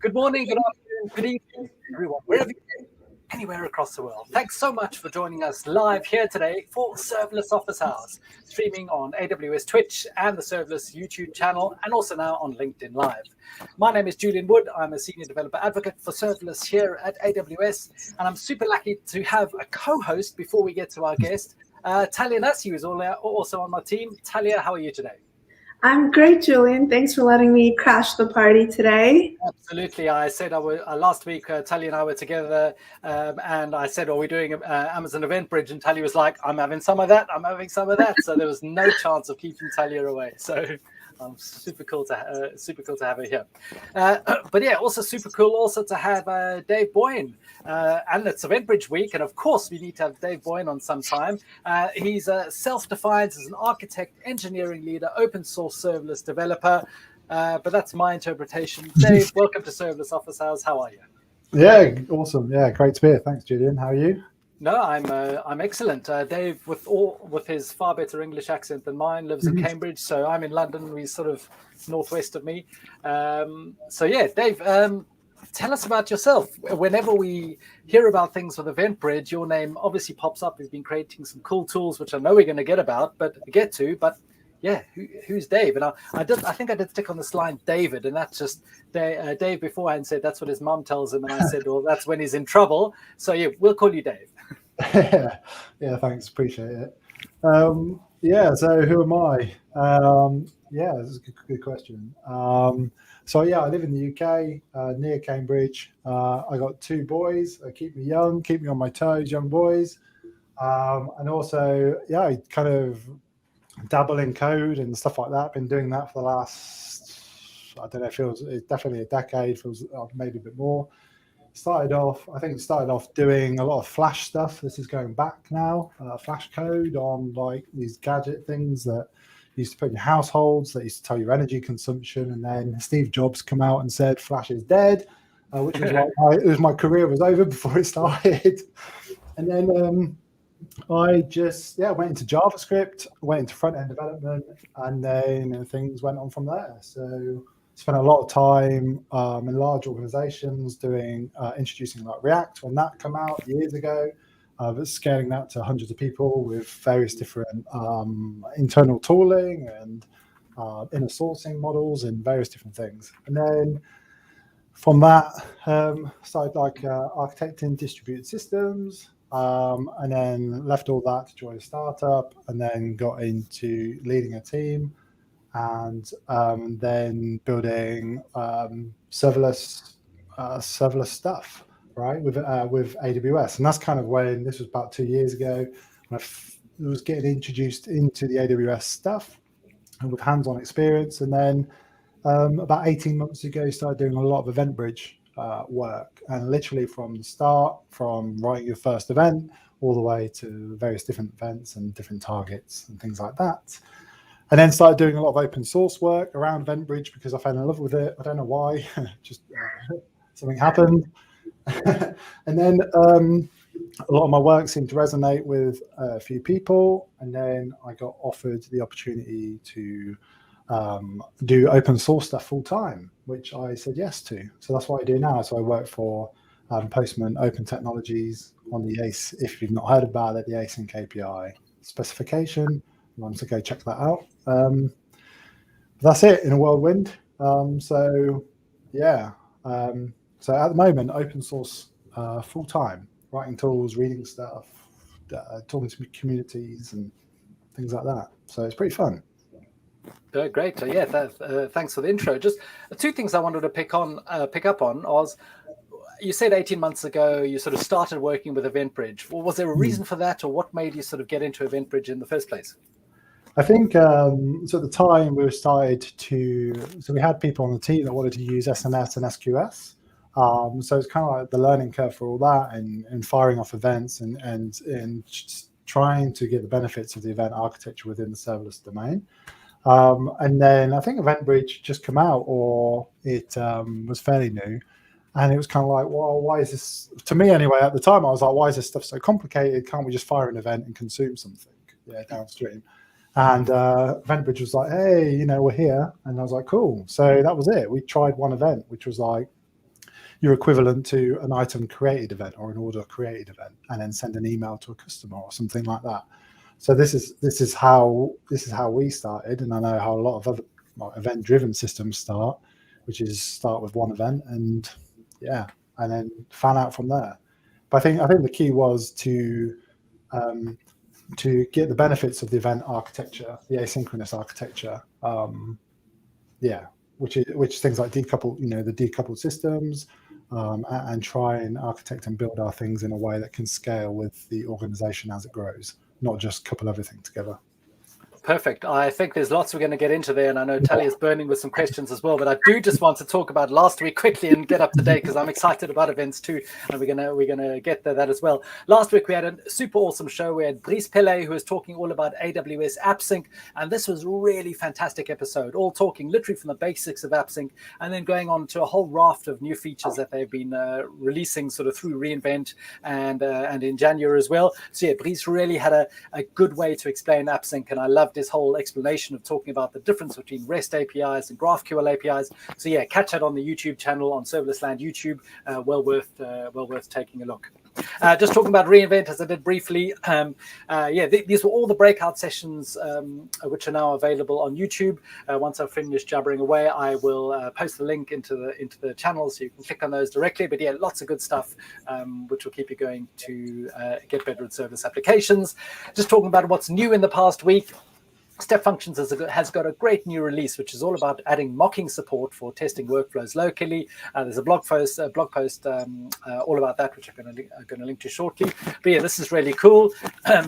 Good morning, good afternoon, good evening, everyone, wherever you are, anywhere across the world. Thanks so much for joining us live here today for Serverless Office Hours, streaming on AWS Twitch and the Serverless YouTube channel, and also now on LinkedIn Live. My name is Julian Wood. I'm a senior developer advocate for Serverless here at AWS, and I'm super lucky to have a co-host before we get to our guest, Talia Nassi, who's also on my team. Talia, how are you today? I'm great, Julian. Thanks for letting me crash the party today. Absolutely. I said last week, Talia and I were together, and I said, are we doing Amazon EventBridge? And Talia was like, I'm having some of that. I'm having some of that. So there was no chance of keeping Talia away. So super cool to have her here. But yeah, also super cool also to have Dave Boyne. And it's EventBridge week, and of course we need to have Dave Boyne on sometime. He's self-defined as an architect, engineering leader, open source serverless developer. But that's my interpretation. Dave, welcome to Serverless Office Hours. How are you? Yeah, awesome. Yeah, great to be here. Thanks, Julian. How are you? No, I'm excellent. Dave, with his far better English accent than mine, lives in Cambridge, so I'm in London. He's sort of northwest of me. So yeah, Dave, tell us about yourself. Whenever we hear about things with EventBridge, your name obviously pops up. We've been creating some cool tools, which I know we're going to get to. But yeah, who's Dave? And I think I did stick on this line, David, and that's just Dave beforehand said that's what his mum tells him, and I said, well, that's when he's in trouble. So yeah, we'll call you Dave. Yeah, thanks, appreciate it. So who am I? Yeah, that's a good question. So yeah, I live in the UK, near Cambridge. I got two boys. Keep me young, keep me on my toes, young boys. And also, yeah, I kind of dabble in code and stuff like that. Been doing that for the last, I don't know, it's definitely a decade, feels maybe a bit more. Started off doing a lot of Flash stuff. This is going back now, Flash code on like these gadget things that you used to put in your households that used to tell your energy consumption. And then Steve Jobs come out and said Flash is dead, which was like my career was over before it started. And then I just went into JavaScript, went into front-end development, and then things went on from there. So spent a lot of time in large organizations doing introducing like React when that came out years ago, but scaling that to hundreds of people with various different internal tooling and inner sourcing models and various different things. And then from that, started like architecting distributed systems, and then left all that to join a startup, and then got into leading a team, and then building serverless stuff, right, with AWS. And that's kind of when, this was about 2 years ago, when I was getting introduced into the AWS stuff and with hands-on experience. And then about 18 months ago, started doing a lot of EventBridge work, and literally from the start, from writing your first event all the way to various different events and different targets and things like that. And then started doing a lot of open source work around EventBridge because I fell in love with it. I don't know why, just something happened. And then a lot of my work seemed to resonate with a few people. And then I got offered the opportunity to do open source stuff full time, which I said yes to. So that's what I do now. So I work for Postman Open Technologies on the ACE. If you've not heard about it, the ACE and KPI specification. Want to go check that out. That's it in a whirlwind. So at the moment, open source full time, writing tools, reading stuff, talking to communities and things like that. So it's pretty fun. Great. Thanks for the intro. Just two things I wanted to pick up on was, you said 18 months ago you sort of started working with EventBridge. Well, was there a reason for that, or what made you sort of get into EventBridge in the first place? I think so at the time we we had people on the team that wanted to use SNS and SQS. So it's kind of like the learning curve for all that, and firing off events and trying to get the benefits of the event architecture within the serverless domain. And then I think EventBridge just came out, or it was fairly new. And it was kind of like, well, why is this, to me anyway, at the time, I was like, why is this stuff so complicated? Can't we just fire an event and consume something downstream? And EventBridge was like, hey, we're here. And I was like, cool. So that was it. We tried one event, which was like you're equivalent to an item created event or an order created event, and then send an email to a customer or something like that. So this is how we started, and I know how a lot of other event-driven systems start, which is start with one event and then fan out from there. But I think the key was to get the benefits of the event architecture, the asynchronous architecture, which is things like the decoupled systems, and try and architect and build our things in a way that can scale with the organization as it grows, not just couple everything together. Perfect. I think there's lots we're going to get into there, and I know Talia's burning with some questions as well. But I do just want to talk about last week quickly and get up to date, because I'm excited about events too, and we're gonna get to that as well. Last week we had a super awesome show. We had Brice Pele, who was talking all about AWS AppSync, and this was a really fantastic episode. All talking literally from the basics of AppSync, and then going on to a whole raft of new features that they've been releasing sort of through reInvent and in January as well. So yeah, Brice really had a good way to explain AppSync, and I loved this whole explanation of talking about the difference between REST APIs and GraphQL APIs. So yeah, catch that on the YouTube channel, on Serverless Land YouTube. Well worth taking a look. Just talking about reInvent, as I did briefly. These were all the breakout sessions which are now available on YouTube. Once I've finished jabbering away, I will post the link into the channel, so you can click on those directly. But yeah, lots of good stuff which will keep you going to get better at serverless applications. Just talking about what's new in the past week. Step Functions has got a great new release, which is all about adding mocking support for testing workflows locally. There's a blog post all about that, which I'm going to link to shortly. But yeah, this is really cool.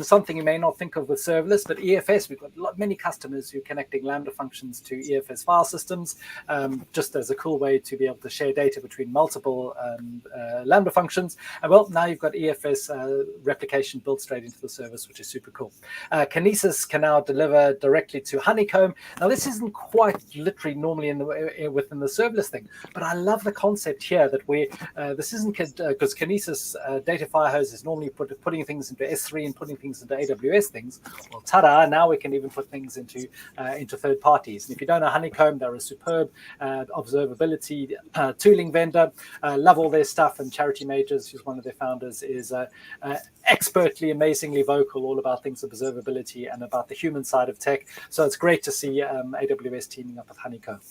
Something you may not think of with serverless, but EFS, we've got many customers who are connecting Lambda functions to EFS file systems, just as a cool way to be able to share data between multiple Lambda functions. And well, now you've got EFS replication built straight into the service, which is super cool. Kinesis can now deliver directly to Honeycomb. Now, this isn't quite literally normally within the serverless thing, but I love the concept here that this isn't because Kinesis data firehose is normally putting things into S3 and putting things into AWS things. Well, ta-da! Now we can even put things into third parties. And if you don't know Honeycomb, they're a superb observability tooling vendor. Love all their stuff. And Charity Majors, who's one of their founders, is expertly, amazingly vocal all about things of observability and about the human side of tech. So it's great to see AWS teaming up with Honeycomb.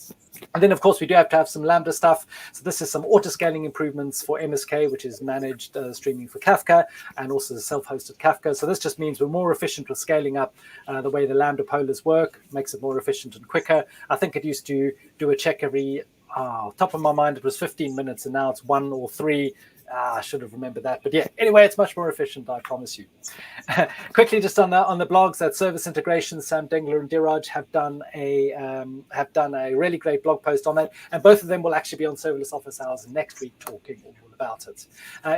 And then, of course, we do have to have some Lambda stuff. So this is some auto-scaling improvements for MSK, which is managed streaming for Kafka, and also self-hosted Kafka. So this just means we're more efficient with scaling up the way the Lambda polars work, makes it more efficient and quicker. I think it used to do a check every, top of my mind, it was 15 minutes, and now it's 1 or 3. I should have remembered that, but yeah. Anyway, it's much more efficient, I promise you. Quickly, just on the blogs, that service integration, Sam Dengler and Diraj have done a really great blog post on that, and both of them will actually be on Serverless Office Hours next week, talking all about it.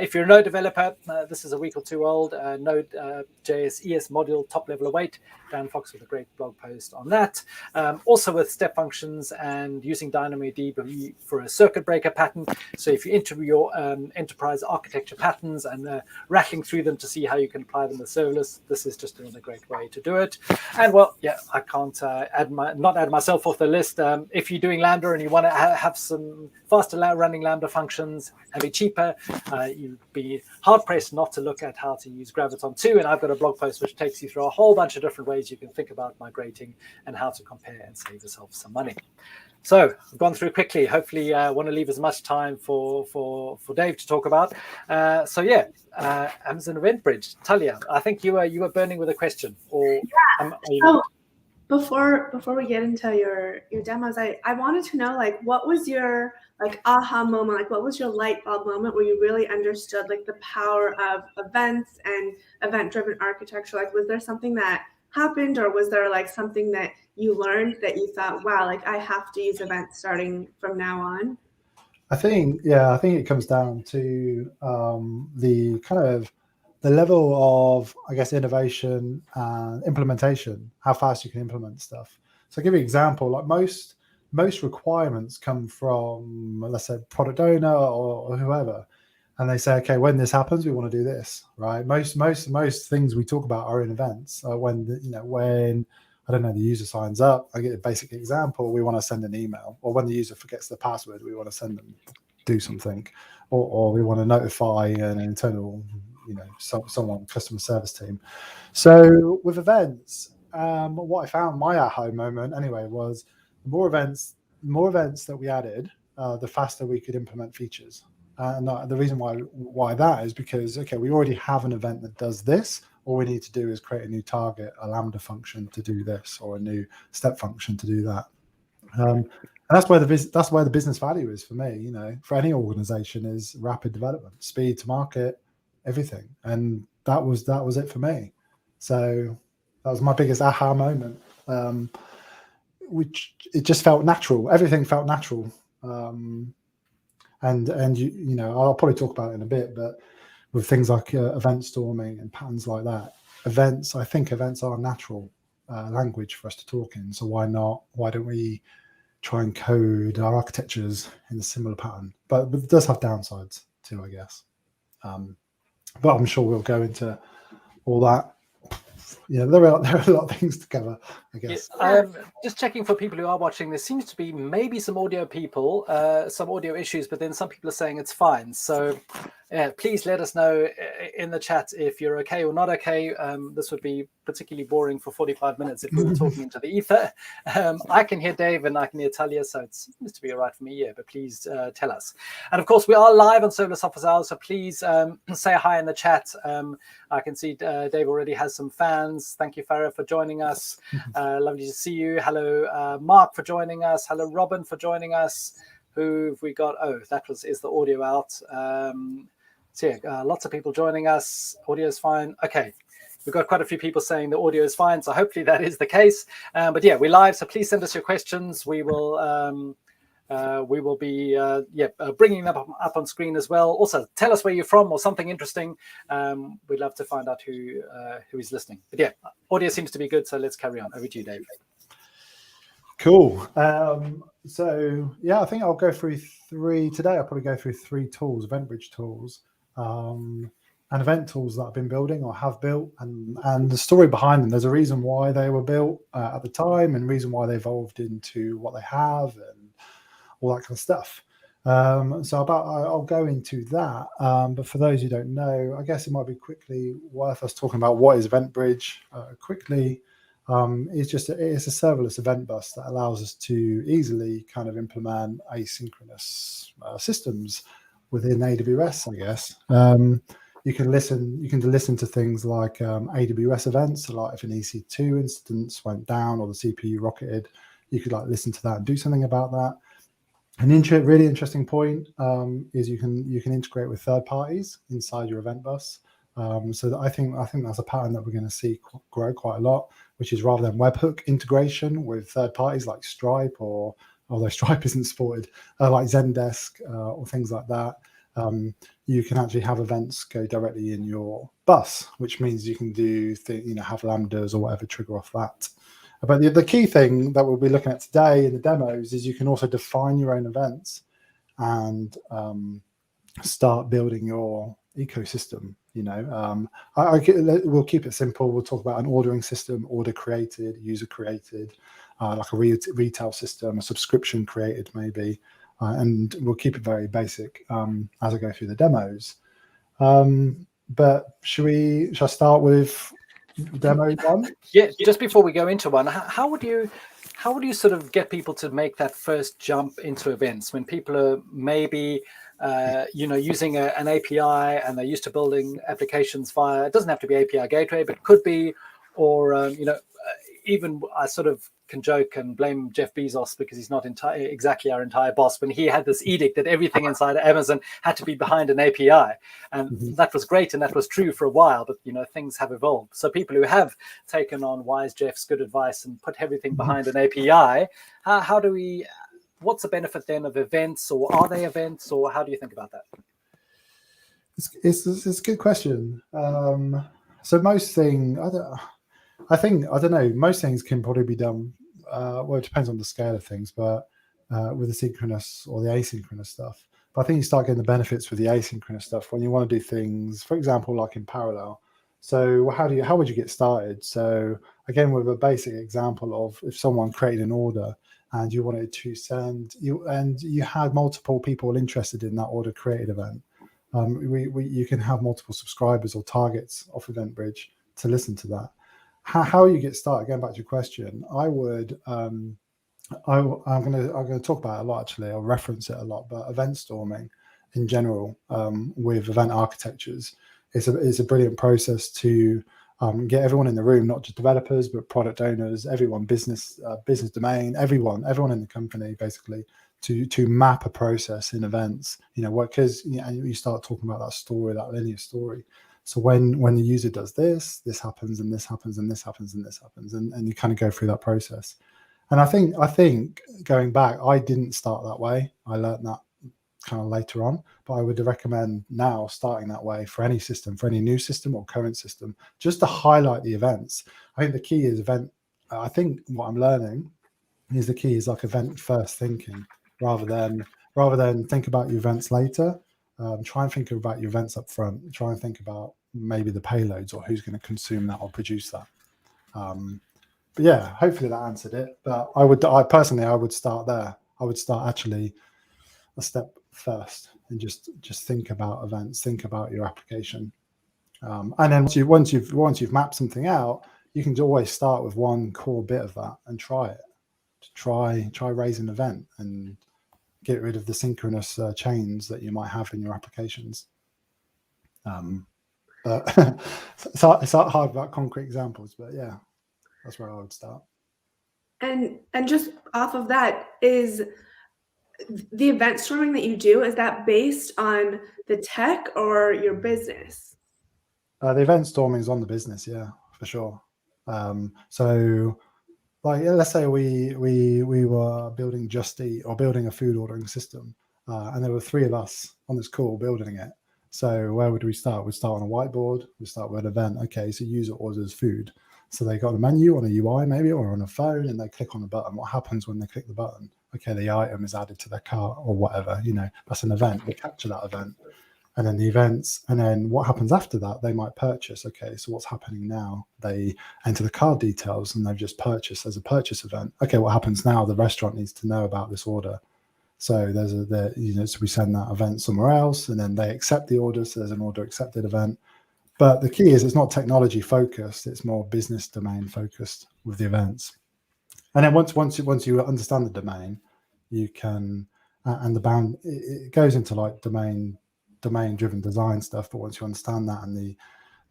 If you're a Node developer, this is a week or two old. Node.js ES module top level await. Dan Fox with a great blog post on that. Also with step functions and using DynamoDB for a circuit breaker pattern. So if you enter your enterprise architecture patterns and rattling through them to see how you can apply them with serverless, this is just another great way to do it. And well, yeah, I can't not add myself off the list. If you're doing Lambda and you want to have some faster running Lambda functions and be cheaper, you'd be hard pressed not to look at how to use Graviton 2. And I've got a blog post which takes you through a whole bunch of different ways you can think about migrating and how to compare and save yourself some money. So I've gone through quickly. Hopefully, I want to leave as much time for Dave to talk about. Amazon EventBridge. Talia, I think you were burning with a question. Or before we get into your demos, I wanted to know, like, what was your aha moment? Like, what was your light bulb moment where you really understood the power of events and event-driven architecture? Like, was there something that happened, or was there something that you learned that you thought, wow, I have to use events starting from now on? I think it comes down to the level of, I guess, innovation and implementation, how fast you can implement stuff. So I'll give you an example. Like most requirements come from, let's say, product owner or whoever, and they say, okay, when this happens, we want to do this, right? Most things we talk about are in events. When I don't know, the user signs up, I get a basic example, we want to send an email, or when the user forgets the password, we want to send them do something, or we want to notify an internal, someone, customer service team. So with events, what I found, my aha moment anyway, was the more events that we added, the faster we could implement features. And the reason why that is because, okay, we already have an event that does this. All we need to do is create a new target, a Lambda function to do this, or a new step function to do that. And that's where the business value is for me. For any organization, is rapid development, speed to market, everything. And that was it for me. So that was my biggest aha moment. Which it just felt natural. Everything felt natural. And I'll probably talk about it in a bit, but with things like event storming and patterns like that, I think events are natural language for us to talk in. So why don't we try and code our architectures in a similar pattern? But it does have downsides too, I guess. But I'm sure we'll go into all that. Yeah, there are a lot of things to cover, I guess. Yeah, just checking for people who are watching. There seems to be maybe some audio issues, but then some people are saying it's fine. So please let us know in the chat if you're okay or not okay. This would be particularly boring for 45 minutes if we were talking into the ether. I can hear Dave and I can hear Talia, so it seems to be all right for me, yeah, but please tell us. And of course, we are live on Serverless Office Hours, so please say hi in the chat. I can see Dave already has some fans. Thank you, Farah, for joining us. Lovely to see you. Hello, Mark, for joining us. Hello, Robin, for joining us. Who have we got? Oh, is the audio out. So yeah, lots of people joining us. Audio is fine. Okay. We've got quite a few people saying the audio is fine, so hopefully that is the case. But yeah, we're live, so please send us your questions. We will be bringing them up on screen as well. Also, tell us where you're from or something interesting. We'd love to find out who is listening. But yeah, audio seems to be good, so let's carry on. Over to you, Dave. Cool. So yeah, I think I'll go through today. I'll probably go through three tools, EventBridge tools. And event tools that I've been building or have built, and the story behind them. There's a reason why they were built at the time, and reason why they evolved into what they have, and all that kind of stuff. So I'll go into that. But for those who don't know, I guess it might be quickly worth us talking about what is EventBridge quickly. It's a serverless event bus that allows us to easily kind of implement asynchronous systems within AWS, I guess. You can listen to things like AWS events, so like if an EC2 instance went down or the CPU rocketed, you could listen to that and do something about that. An really interesting point is you can integrate with third parties inside your event bus. So that I think that's a pattern that we're going to see grow quite a lot, which is rather than webhook integration with third parties like Stripe, or although Stripe isn't supported, like Zendesk or things like that. You can actually have events go directly in your bus, which means you can do have lambdas or whatever trigger off that. But the key thing that we'll be looking at today in the demos is you can also define your own events and start building your ecosystem. We'll keep it simple. We'll talk about an ordering system, order created, user created, like a retail system, a subscription created maybe. And we'll keep it very basic as I go through the demos. But should I start with demo one? Yeah, just before we go into one, how would you sort of get people to make that first jump into events when people are maybe using an API and they're used to building applications via, it doesn't have to be API gateway, but could be, or even I sort of can joke and blame Jeff Bezos because he's not exactly our entire boss, when he had this edict that everything inside Amazon had to be behind an API. And that was great, and that was true for a while, but things have evolved. So people who have taken on wise Jeff's good advice and put everything behind an API, what's the benefit then of events, or are they events, or how do you think about that? It's a good question. So most things, I don't know, most things can probably be done, well, it depends on the scale of things, but with the synchronous or the asynchronous stuff. But I think you start getting the benefits with the asynchronous stuff when you want to do things, for example, like in parallel. So how would you get started? So again, with a basic example of if someone created an order and you wanted to send and you had multiple people interested in that order created event. You can have multiple subscribers or targets off EventBridge to listen to that. How you get started, going back to your question, I'm going to talk about it a lot, actually. I'll reference it a lot, but event storming in general with event architectures is a brilliant process to get everyone in the room, not just developers, but product owners, everyone, business domain, everyone in the company, basically, to map a process in events. Because you start talking about that story, that linear story. So when the user does this happens, and this happens, and this happens, and this happens, and you kind of go through that process. And I think going back, I didn't start that way. I learned that kind of later on, but I would recommend now starting that way for any system, for any new system or current system, just to highlight the events. I think the key is I think what I'm learning is the key is like event first thinking, rather than think about your events later. Try and think about your events up front. Try and think about maybe the payloads or who's going to consume that or produce that. But yeah, hopefully that answered it. But I personally would start there. I would start actually a step first and just think about events, think about your application, and then once you've mapped something out, you can always start with one core bit of that and try raise an event and get rid of the synchronous chains that you might have in your applications. But it's hard about concrete examples, but yeah, that's where I would start. And just off of that, is the event storming that you do, is that based on the tech or your business? The event storming is on the business, yeah, for sure. So like, let's say we were building Just Eat or building a food ordering system, and there were 3 of us on this call building it. So where would we start? We'd start on a whiteboard. We start with an event. Okay, so user orders food. So they got a menu on a UI maybe, or on a phone, and they click on the button. What happens when they click the button? Okay, the item is added to their cart or whatever. That's an event. We capture that event, and then the events, and then what happens after that? They might purchase. Okay, so what's happening now? They enter the card details, and they've just purchased as a purchase event. Okay, what happens now? The restaurant needs to know about this order. So so we send that event somewhere else, and then they accept the order. So there's an order accepted event. But the key is it's not technology focused; it's more business domain focused with the events. And then once you understand the domain, you can and the bound. It goes into like domain driven design stuff. But once you understand that and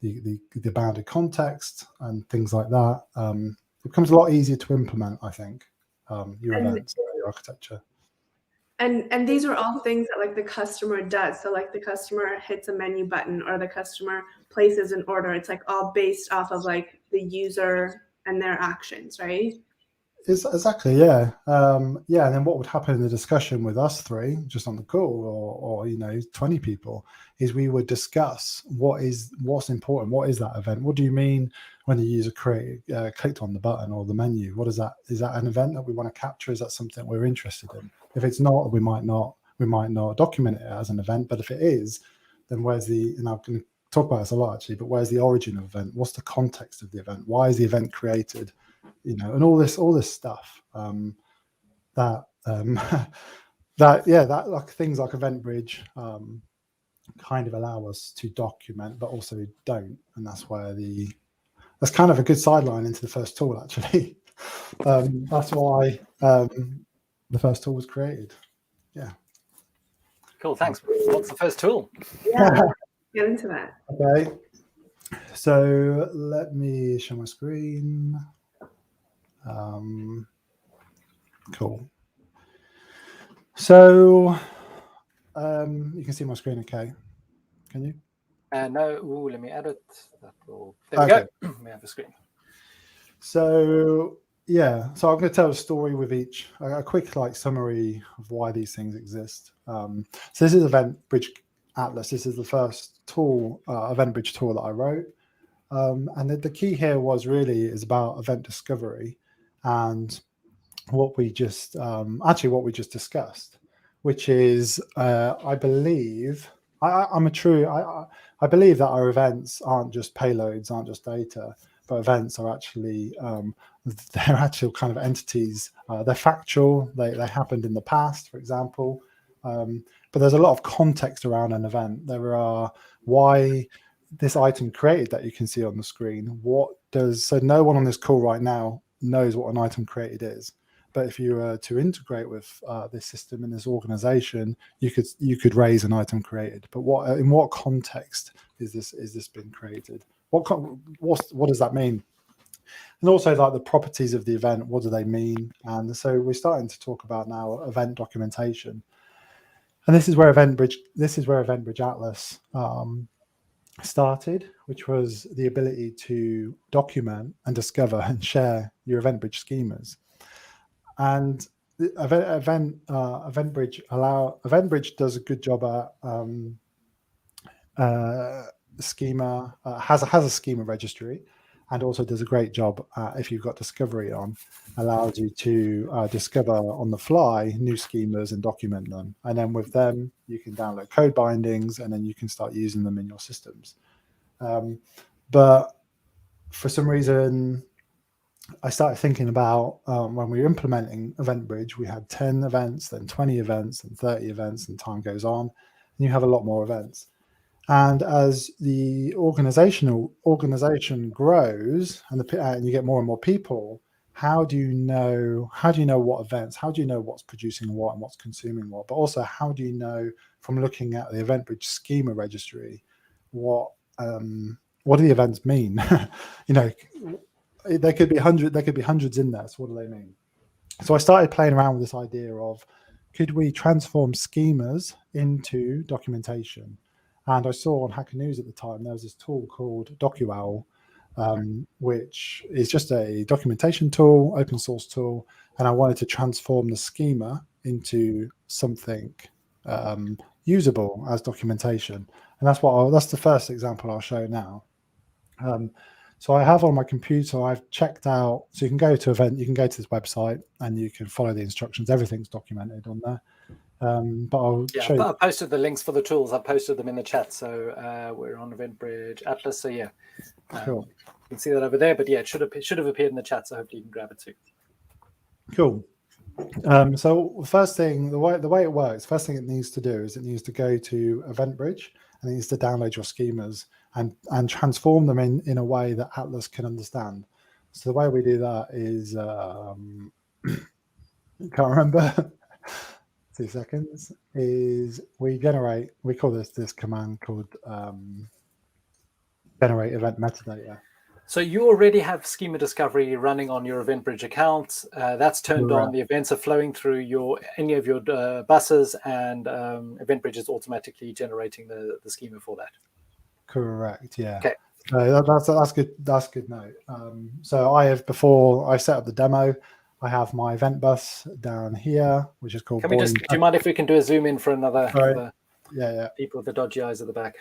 the bounded context and things like that, it becomes a lot easier to implement. I think your events, your architecture. And these are all things that like the customer does. So like the customer hits a menu button or the customer places an order. It's like all based off of like the user and their actions, right? Exactly, yeah. And then what would happen in the discussion with us 3, just on the call, or 20 people, is we would discuss what's important. What is that event? What do you mean when the user clicked on the button or the menu? What is that? Is that an event that we want to capture? Is that something we're interested in? If it's not, we might not document it as an event. But if it is, then and I'm going to talk about this a lot actually, but where's the origin of the event? What's the context of the event? Why is the event created? And all this stuff that like things like EventBridge kind of allow us to document, but also don't. And that's that's kind of a good sideline into the first tool, actually. That's why the first tool was created. Yeah. Cool, thanks. What's the first tool? Yeah, get into that. Okay. So let me share my screen. Cool. So you can see my screen, okay? Can you? No. Ooh, let me edit. There we go. We have the screen. So so I'm going to tell a story with each, a quick summary of why these things exist. So this is EventBridge Atlas. This is the first tool, EventBridge tool that I wrote. And the key here is about event discovery and what we just discussed, which is I believe that our events aren't just payloads, aren't just data, but events are actually they're actual kind of entities. They're factual. They happened in the past, for example. But there's a lot of context around an event. There are why this item created that you can see on the screen. So no one on this call right now knows what an item created is. But if you were to integrate with this system in this organization, you could raise an item created. But in what context is this being created? What does that mean? And also, like, the properties of the event, what do they mean? And so we're starting to talk about now event documentation. And this is where EventBridge Atlas started, which was the ability to document and discover and share your EventBridge schemas. And EventBridge does a good job at schema, has a schema registry, and also does a great job if you've got discovery on, allows you to discover on the fly new schemas and document them. And then with them, you can download code bindings, and then you can start using them in your systems. But for some reason, I started thinking about when we were implementing EventBridge, we had 10 events, then 20 events, and 30 events, and time goes on, and you have a lot more events. And as the organization grows and you get more and more people, how do you know what events? How do you know what's producing what and what's consuming what? But also, how do you know from looking at the EventBridge schema registry what do the events mean? There could be hundreds in there. So what do they mean? So I started playing around with this idea of, could we transform schemas into documentation? And I saw on Hacker News at the time, there was this tool called DocuOwl, which is just a documentation tool, open source tool. And I wanted to transform the schema into something usable as documentation. And that's the first example I'll show now. So I have on my computer, I've checked out, so you can go to this website and you can follow the instructions. Everything's documented on there. But I'll show you. I posted the links for the tools. I posted them in the chat. So we're on EventBridge Atlas. So yeah, cool. You can see that over there. But yeah, it should have appeared in the chat. So hopefully you can grab it too. Cool. So first thing, the way it works, first thing it needs to do is it needs to go to EventBridge and it needs to download your schemas and transform them in a way that Atlas can understand. So the way we do that is, can't remember, 2 seconds, is we call this command called generate event metadata. So you already have schema discovery running on your EventBridge account. That's turned on. The events are flowing through any of your buses, and EventBridge is automatically generating the schema for that. Correct. Yeah. Okay. That's good. That's good note. So I set up the demo. I have my event bus down here, which is called Boyne. Do you mind if we can do a zoom in for another? Yeah. People with the dodgy eyes at the back.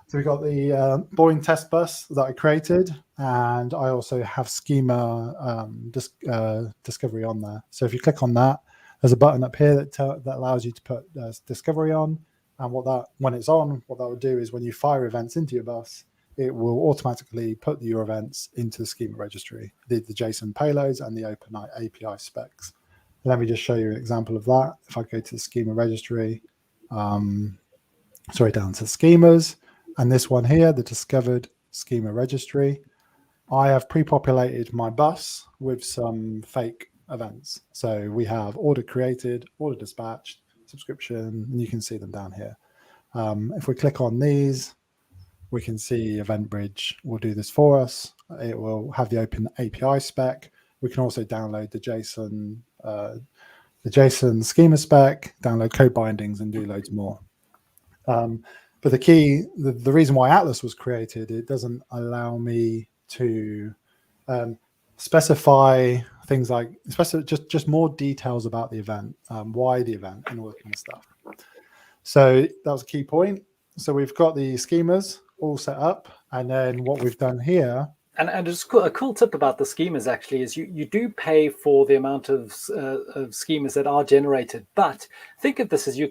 So we've got the Boyne test bus that I created, and I also have schema discovery on there. So if you click on that, there's a button up here that allows you to put discovery on. And when it's on, what that will do is when you fire events into your bus, it will automatically put your events into the schema registry, the JSON payloads and the open API specs. Let me just show you an example of that. If I go to the schema registry, down to schemas, and this one here, the discovered schema registry, I have pre-populated my bus with some fake events. So we have order created, order dispatched, subscription, and you can see them down here. If we click on these, we can see EventBridge will do this for us. It will have the open API spec. We can also download the JSON schema spec, download code bindings, and do loads more. But the reason why Atlas was created, it doesn't allow me to specify things like just more details about the event, why the event, and all that kind of stuff. So that was a key point. So we've got the schemas all set up, and then what we've done here. And just a cool tip about the schemas actually is you do pay for the amount of schemas that are generated. But think of this as there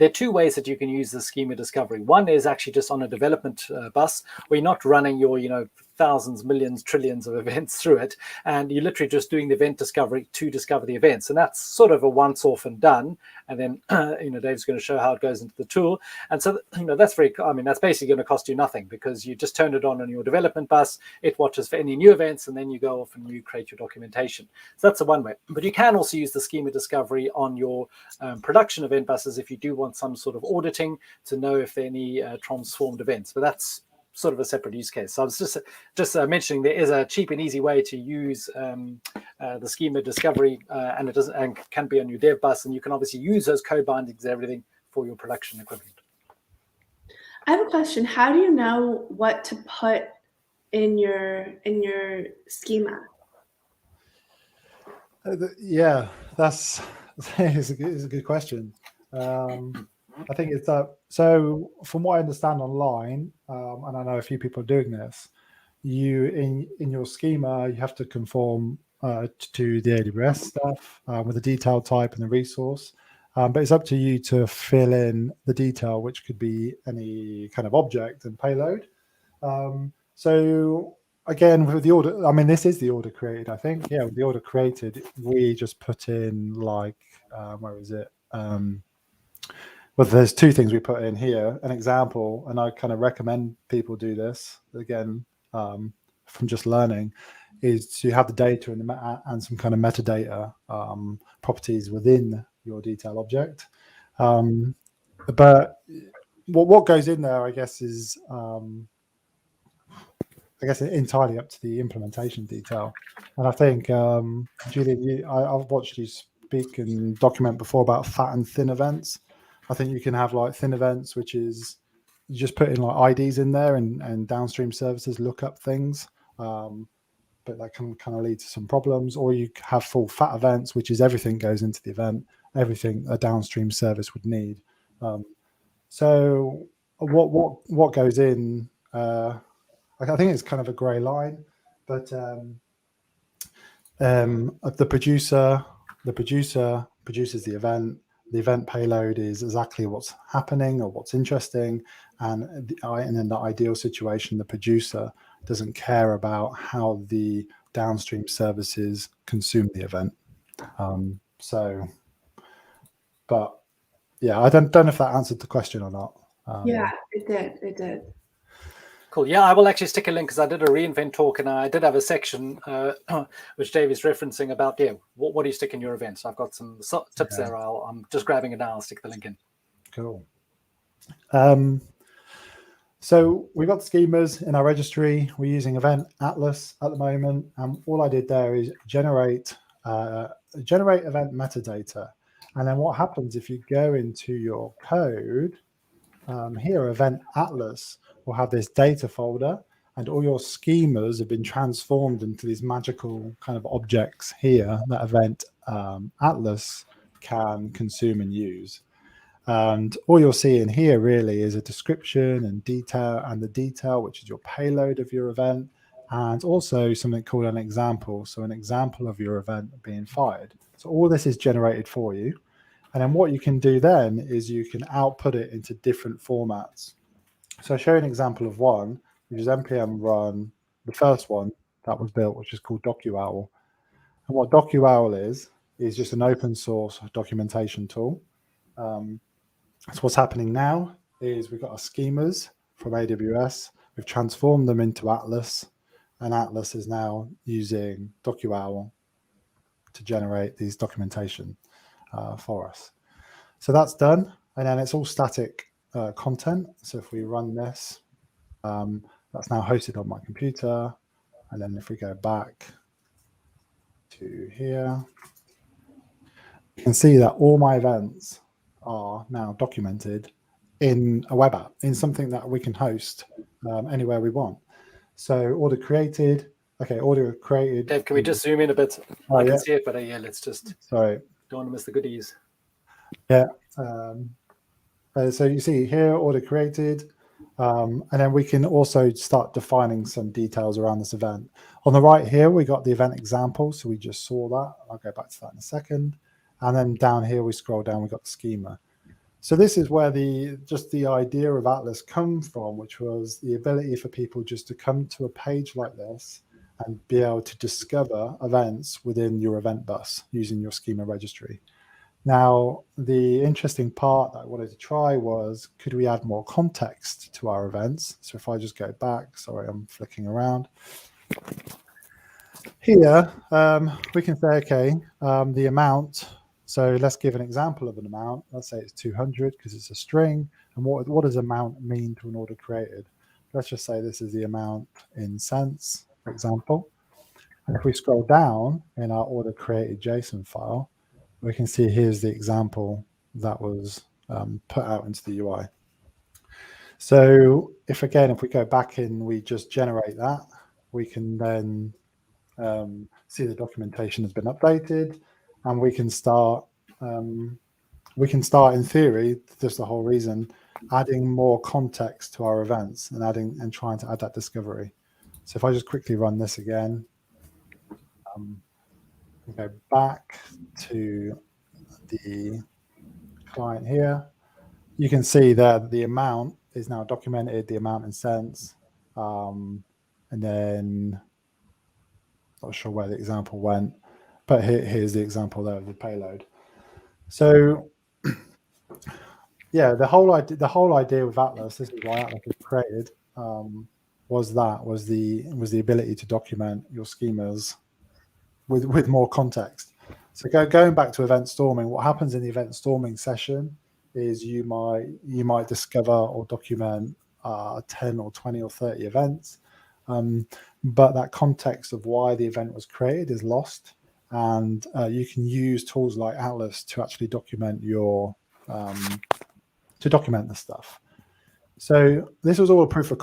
are 2 ways that you can use the schema discovery. One is actually just on a development bus where you're not running your thousands, millions, trillions of events through it, and you're literally just doing the event discovery to discover the events. And that's sort of a once off and done. And then, Dave's going to show how it goes into the tool. And so, that's that's basically going to cost you nothing, because you just turn it on your development bus, it watches for any new events, and then you go off and you create your documentation. So that's the one way. But you can also use the schema discovery on your production event buses if you do want some sort of auditing to know if there are any transformed events. But that's sort of a separate use case. So I was just mentioning there is a cheap and easy way to use the schema discovery, and it doesn't, and can be on your dev bus, and you can obviously use those code bindings and everything for your production equipment. I have a question. How do you know what to put in your schema? Yeah, that's a good question. I think it's that. So from what I understand online, and I know a few people are doing this, you in your schema you have to conform to the AWS stuff with the detail type and the resource. But it's up to you to fill in the detail, which could be any kind of object and payload. So again, with the order, this is the order created, I think. Yeah, with the order created, we just put in where is it? Well, there's two things we put in here. An example, and I kind of recommend people do this, again, from just learning, is to have the data and some kind of metadata properties within your detail object. But what goes in there, I guess, is entirely up to the implementation detail. And I think, Julian, I've watched you speak and document before about fat and thin events. I think you can have thin events, which is you just put in IDs in there and downstream services look up things. But that can kind of lead to some problems. Or you have full fat events, which is everything goes into the event, everything a downstream service would need. So what goes in? I think it's kind of a grey line, but the producer produces the event. The event payload is exactly what's happening or what's interesting, and in the ideal situation, the producer doesn't care about how the downstream services consume the event. But yeah, I don't know if that answered the question or not. Yeah, it did. Cool. Yeah, I will actually stick a link, because I did a reInvent talk, and I did have a section which Dave is referencing about, what do you stick in your events? So I've got some tips there. I'm just grabbing it now. I'll stick the link in. Cool. So we've got schemas in our registry. We're using Event Atlas at the moment. And all I did there is generate event metadata. And then what happens if you go into your code, here, Event Atlas will have this data folder, and all your schemas have been transformed into these magical kind of objects here that Event Atlas can consume and use. And all you'll see in here really is a description and detail, and the detail, which is your payload of your event, and also something called an example. So an example of your event being fired. So all this is generated for you. And then what you can do then is you can output it into different formats. So I'll show you an example of one, which is npm run, the first one that was built, which is called DocuOwl. And what DocuOwl is just an open source documentation tool. So what's happening now is we've got our schemas from AWS. We've transformed them into Atlas, and Atlas is now using DocuOwl to generate these documentation for us. So that's done, and then it's all static content. So if we run this, that's now hosted on my computer. And then if we go back to here, you can see that all my events are now documented in a web app, in something that we can host anywhere we want. So order created. Dave, can we just zoom in a bit? I can see it, but let's just. Sorry. Don't want to miss the goodies. Yeah. So you see here, order created. And then we can also start defining some details around this event. On the right here, we got the event example. So we just saw that. I'll go back to that in a second. And then down here, we scroll down, we got the schema. So this is where the idea of Atlas come from, which was the ability for people just to come to a page like this and be able to discover events within your event bus using your schema registry. Now, the interesting part that I wanted to try was, could we add more context to our events? So if I just go back, sorry, I'm flicking around. Here, we can say, okay, the amount. So let's give an example of an amount. Let's say it's 200 because it's a string. And what does amount mean to an order created? Let's just say this is the amount in cents, for example. And if we scroll down in our order created JSON file, we can see here's the example that was put out into the UI. So if we go back and we just generate that, we can then see the documentation has been updated, and we can start in theory, just the whole reason, adding more context to our events and trying to add that discovery. So if I just quickly run this again, go back to the client here, you can see that the amount is now documented, the amount in cents, and then not sure where the example went, but here's the example there of the payload. So yeah, the whole idea with Atlas, this is why Atlas was created, was the ability to document your schemas with more context. So going back to event storming, what happens in the event storming session is you might discover or document 10 or 20 or 30 events, but that context of why the event was created is lost, and you can use tools like Atlas to actually document the stuff. So this was all a proof of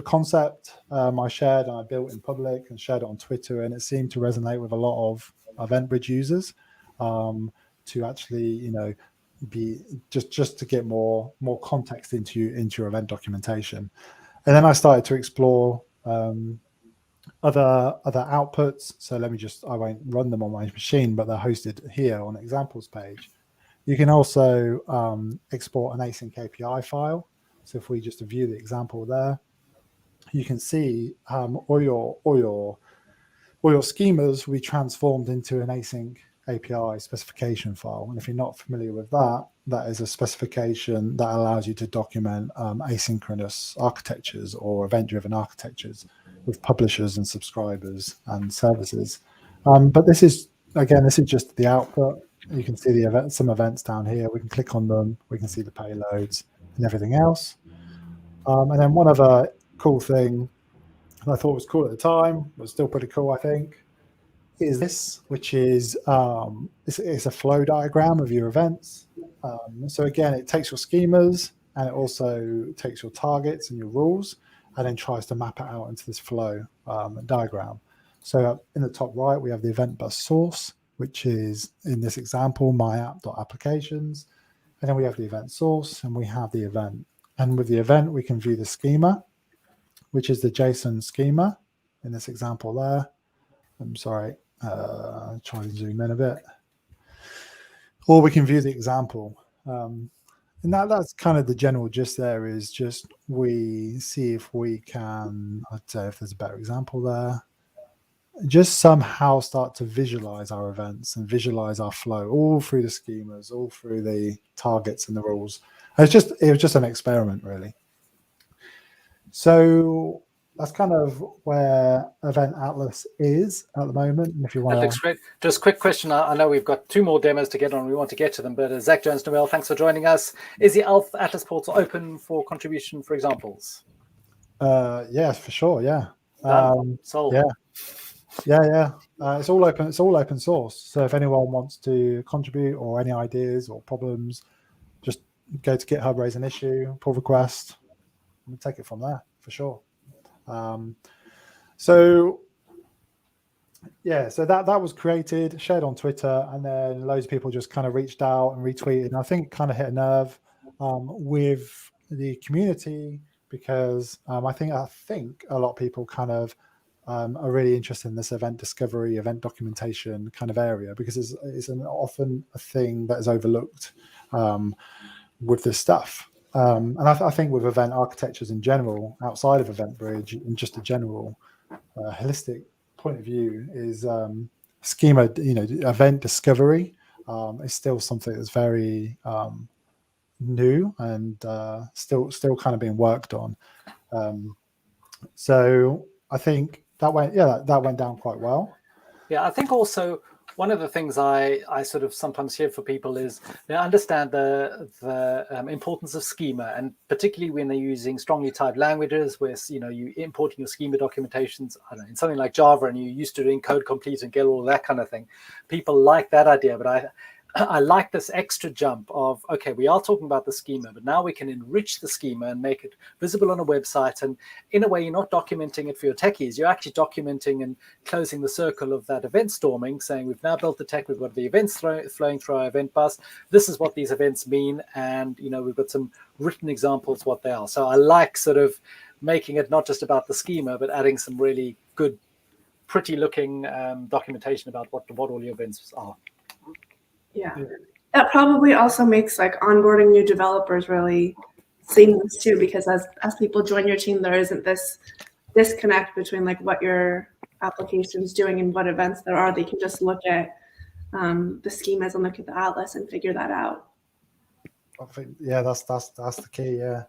concept I shared and I built in public and shared it on Twitter, and it seemed to resonate with a lot of EventBridge users to actually, be just to get more context into your event documentation. And then I started to explore other outputs. So I won't run them on my machine, but they're hosted here on the examples page. You can also export an async API file. So if we just view the example there, you can see all your schemas will be transformed into an async API specification file. And if you're not familiar with that, that is a specification that allows you to document asynchronous architectures or event-driven architectures with publishers and subscribers and services. But this is just the output. You can see some events down here. We can click on them. We can see the payloads and everything else. And then one other cool thing that I thought was cool at the time, was still pretty cool, I think, is this, which is it's a flow diagram of your events. So again, it takes your schemas and it also takes your targets and your rules and then tries to map it out into this flow diagram. So in the top right, we have the event bus source, which is, in this example, myapp.applications. And then we have the event source and we have the event. And with the event, we can view the schema, which is the JSON schema in this example there. I'm sorry, try and zoom in a bit. Or we can view the example. And that's kind of the general gist there, is just we see if we can, I'd say if there's a better example there, just somehow start to visualize our events and visualize our flow all through the schemas, all through the targets and the rules. It was just an experiment, really. So that's kind of where Event Atlas is at the moment. And if you want, that looks great. Just a quick question. I know we've got 2 more demos to get on. We want to get to them, but Zach Jones Noel, thanks for joining us. Is the Atlas portal open for contribution for examples? Yes, for sure. Yeah. Sold. Yeah. It's all open. It's all open source. So if anyone wants to contribute or any ideas or problems, just go to GitHub, raise an issue, pull request, and take it from there for sure. So that was created, shared on Twitter, and then loads of people just kind of reached out and retweeted. And I think it kind of hit a nerve with the community, because I think a lot of people kind of are really interested in this event discovery, event documentation kind of area, because it's often a thing that is overlooked with this stuff. And I think with event architectures in general, outside of EventBridge, and just a general holistic point of view, is schema, event discovery is still something that's very new and still kind of being worked on. So I think that went down quite well. Yeah, I think also one of the things I sort of sometimes hear for people is they understand the importance of schema, and particularly when they're using strongly typed languages, where you importing your schema documentations, I don't know, in something like Java, and you're used to doing code complete and get all that kind of thing. People like that idea, but I like this extra jump of, okay, we are talking about the schema, but now we can enrich the schema and make it visible on a website. And in a way, you're not documenting it for your techies. You're actually documenting and closing the circle of that event storming, saying we've now built the tech, we've got the events flowing through our event bus. This is what these events mean. And, we've got some written examples what they are. So I like sort of making it not just about the schema, but adding some really good, pretty looking documentation about what all your events are. Yeah, that probably also makes like onboarding new developers really seamless too, because as people join your team, there isn't this disconnect between like what your application's doing and what events there are. They can just look at the schemas and look at the atlas and figure that out. I think that's the key. Yeah,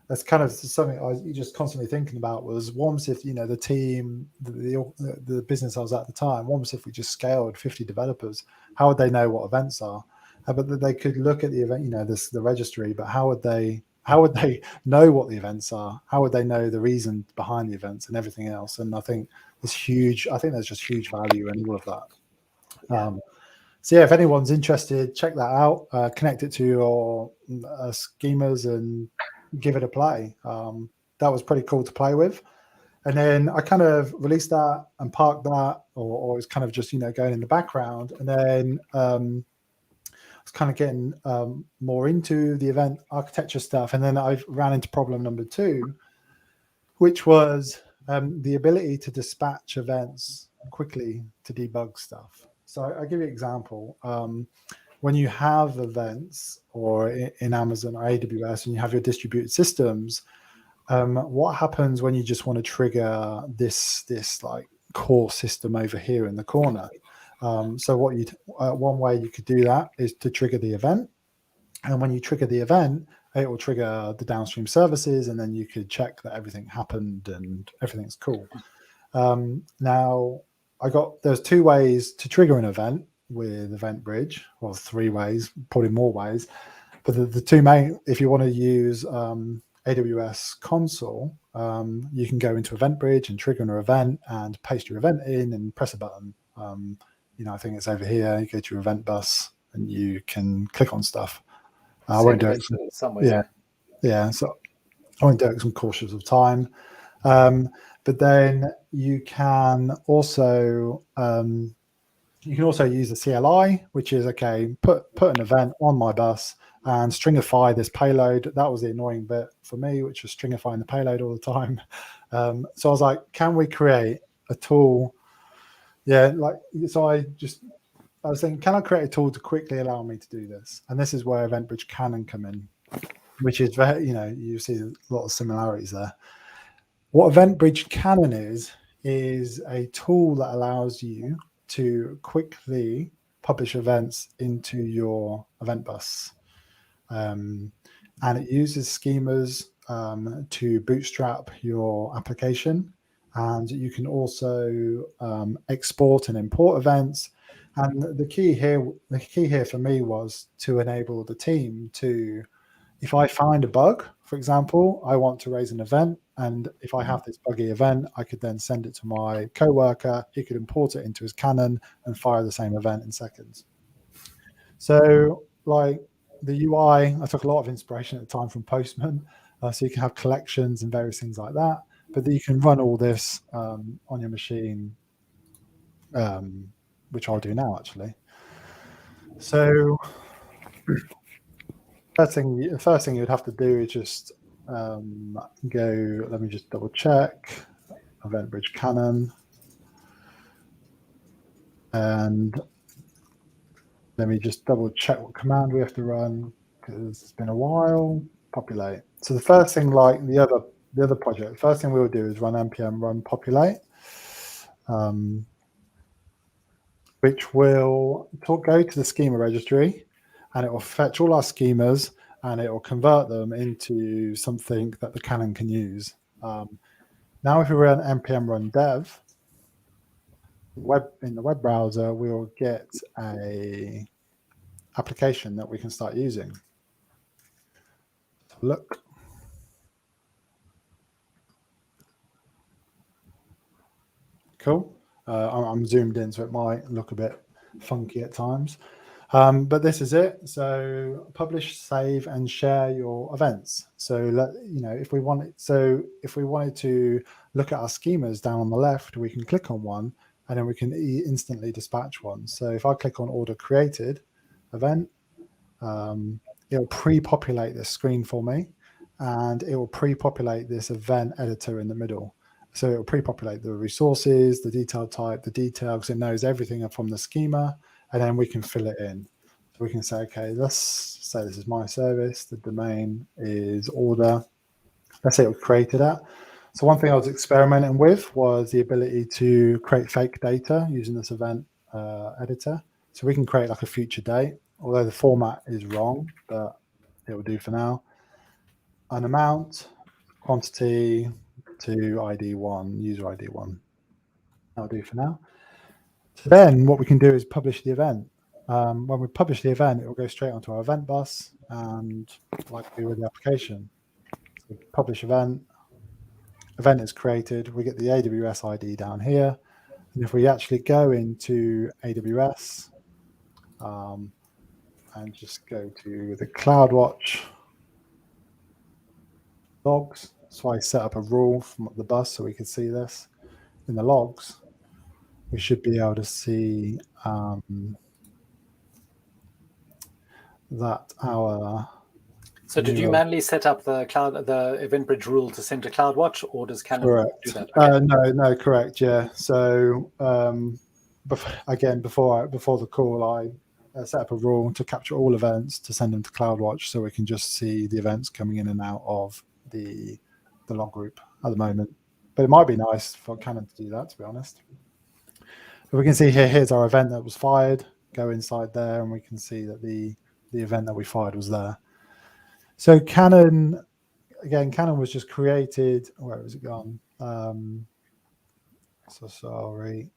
that's kind of something I was just constantly thinking about. Was once if the team, the business I was at the time, once if we just scaled 50 developers, how would they know what events are? But they could look at the event, the registry, but how would they know what the events are? How would they know the reason behind the events and everything else? And I think there's just huge value in all of that. So yeah, if anyone's interested, check that out. Connect it to your schemas and give it a play. That was pretty cool to play with. And then I kind of released that and parked that, or it's kind of just going in the background. And then I was kind of getting more into the event architecture stuff. And then I ran into problem number 2, which was the ability to dispatch events quickly to debug stuff. So I'll give you an example. When you have events, or in Amazon or AWS, and you have your distributed systems, what happens when you just want to trigger this like core system over here in the corner? So one way you could do that is to trigger the event, and when you trigger the event, it will trigger the downstream services, and then you could check that everything happened and everything's cool. Now there's 2 ways to trigger an event with EventBridge, well, 3 ways, probably more ways, but the 2 main, if you want to use AWS console, you can go into EventBridge and trigger an event and paste your event in and press a button. I think it's over here. You go to your event bus and you can click on stuff. I won't do it somewhere. Yeah. So I won't do it because I'm cautious of time. But then you can also use the CLI, which is put an event on my bus and stringify this payload. That was the annoying bit for me, which was stringifying the payload all the time. So I was like, can we create a tool? Yeah, I was thinking, can I create a tool to quickly allow me to do this? And this is where EventBridge Canon come in, which is very, you see a lot of similarities there. What EventBridge Canon is a tool that allows you to quickly publish events into your event bus. And it uses schemas to bootstrap your application. And you can also export and import events. And the key here for me was to enable the team to, if I find a bug, for example, I want to raise an event, and if I have this buggy event, I could then send it to my coworker. He could import it into his Canon and fire the same event in seconds. So, like the UI, I took a lot of inspiration at the time from Postman, so you can have collections and various things like that. But you can run all this on your machine, which I'll do now, actually. So first thing you'd have to do is just go, let me just double check, EventBridge Canon. And let me just double check what command we have to run. because it's been a while. Populate. So the first thing, like the other project, the first thing we will do is run npm run populate, which will go to the schema registry, and it will fetch all our schemas, and it will convert them into something that the Canon can use. Now, if we run npm run dev, in the web browser, we will get a application that we can start using. Look. Cool. I'm zoomed in, so it might look a bit funky at times. But this is it. So publish, save, and share your events. So if we wanted to look at our schemas down on the left, we can click on one, and then we can instantly dispatch one. So if I click on order created event, it'll pre-populate this screen for me, and it will pre-populate this event editor in the middle. So it will pre-populate the resources, the detail type, the details. It knows everything from the schema, and then we can fill it in. So we can say, okay, let's say this is my service. The domain is order. Let's say it was created at. So one thing I was experimenting with was the ability to create fake data using this event editor. So we can create like a future date, although the format is wrong, but it will do for now. An amount, quantity, to ID1, user ID1. That'll do for now. So then what we can do is publish the event. When we publish the event, it will go straight onto our event bus, and like we do with the application. So publish event is created, we get the AWS ID down here. And if we actually go into AWS and just go to the CloudWatch logs, so I set up a rule from the bus so we can see this. In the logs, we should be able to see that our... So did you manually set up the EventBridge rule to send to CloudWatch, or does Canon do that? Okay. No, correct, yeah. So again, before the call, I set up a rule to capture all events to send them to CloudWatch, so we can just see the events coming in and out of the log group at the moment. But it might be nice for Canon to do that, to be honest. But we can see here's our event that was fired. Go inside there, and we can see that the event that we fired was there. So Canon was just created. Where has it gone? So sorry.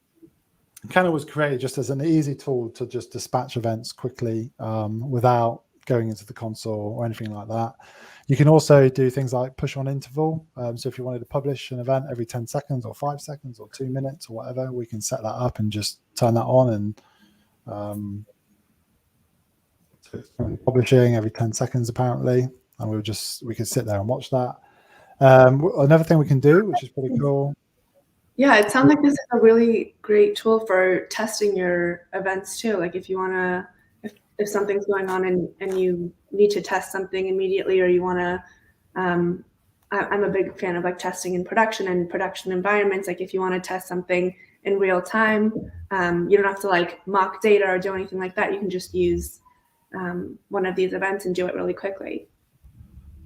Canon was created just as an easy tool to just dispatch events quickly without going into the console or anything like that. You can also do things like push on interval. So if you wanted to publish an event every 10 seconds or 5 seconds or 2 minutes or whatever, we can set that up and just turn that on, and so it's publishing every 10 seconds apparently, and we could sit there and watch that. Another thing we can do, which is pretty cool. Yeah, it sounds like this is a really great tool for testing your events too. Like if you want to, if something's going on and you need to test something immediately, or you want to, I'm a big fan of like testing in production and production environments. Like if you want to test something in real time, you don't have to like mock data or do anything like that. You can just use one of these events and do it really quickly.